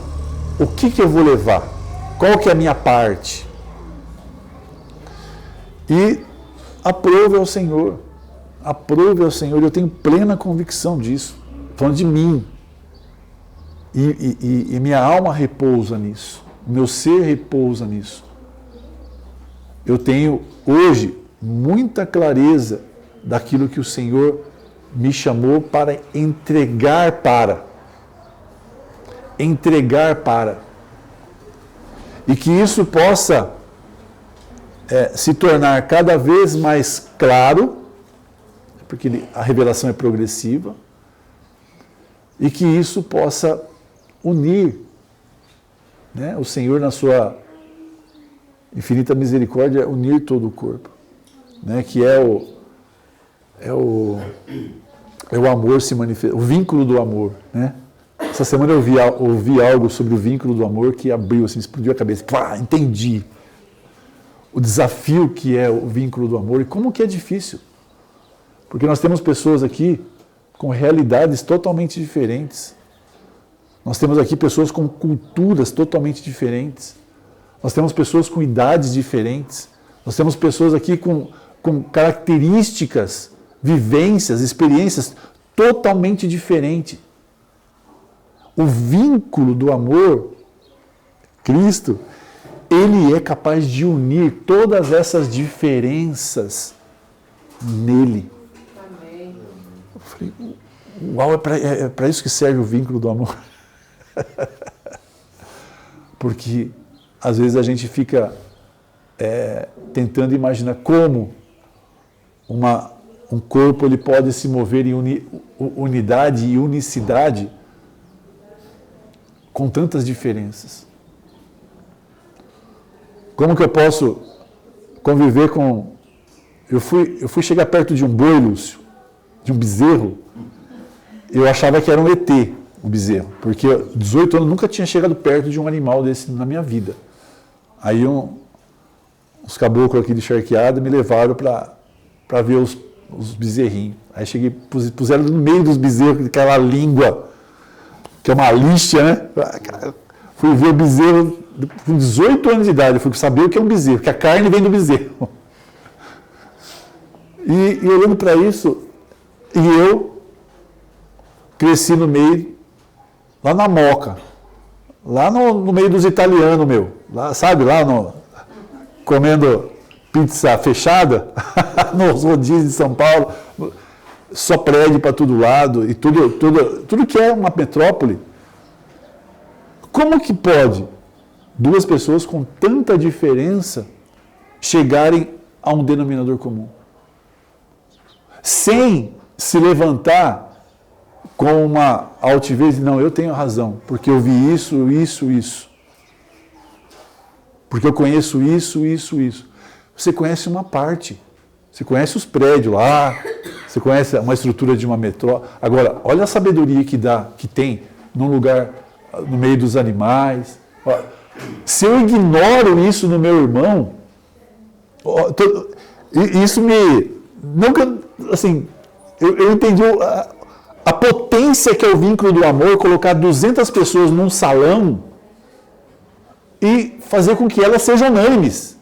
o que eu vou levar? Qual que é a minha parte? E aprove ao Senhor. Aprove ao Senhor. Eu tenho plena convicção disso. Falando de mim. E minha alma repousa nisso. O meu ser repousa nisso. Eu tenho hoje muita clareza daquilo que o Senhor me chamou para entregar para. Entregar para. E que isso possa se tornar cada vez mais claro, porque a revelação é progressiva, e que isso possa unir, né, o Senhor na sua infinita misericórdia, unir todo o corpo, né, que é o amor se manifesta, o vínculo do amor, né? Essa semana eu ouvi algo sobre o vínculo do amor que abriu, assim, explodiu a cabeça. Pá, entendi o desafio que é o vínculo do amor e como que é difícil. Porque nós temos pessoas aqui com realidades totalmente diferentes. Nós temos aqui pessoas com culturas totalmente diferentes. Nós temos pessoas com idades diferentes. Nós temos pessoas aqui com características, vivências, experiências totalmente diferentes. O vínculo do amor, Cristo, ele é capaz de unir todas essas diferenças nele. Amém. Eu falei, uau, é para isso que serve o vínculo do amor. Porque às vezes a gente fica tentando imaginar como um corpo ele pode se mover em unidade e unicidade com tantas diferenças. Como que eu posso conviver com... Eu fui chegar perto de um boi, Lúcio, de um bezerro, eu achava que era um ET, o bezerro, porque 18 anos nunca tinha chegado perto de um animal desse na minha vida. Aí uns caboclos aqui de charqueada me levaram para ver os bezerrinhos. Aí cheguei, puseram no meio dos bezerros, aquela língua, que é uma lixa, né? Fui ver o bezerro com 18 anos de idade, fui saber o que é um bezerro, que a carne vem do bezerro. E olhando para isso, e eu cresci no meio, lá na Moca, lá no meio dos italianos, lá, sabe, comendo pizza fechada, nos rodízios de São Paulo, só prédio para todo lado, e tudo que é uma metrópole. Como que pode duas pessoas com tanta diferença chegarem a um denominador comum? Sem se levantar com uma altivez e não, eu tenho razão, porque eu vi isso, isso, isso. Porque eu conheço isso, isso, isso. Você conhece uma parte. Você conhece os prédios lá, você conhece uma estrutura de uma metrô. Agora, olha a sabedoria que tem num lugar, no meio dos animais. Se eu ignoro isso no meu irmão, isso me... Nunca, assim, eu entendi a potência que é o vínculo do amor, colocar 200 pessoas num salão e fazer com que elas sejam unânimes.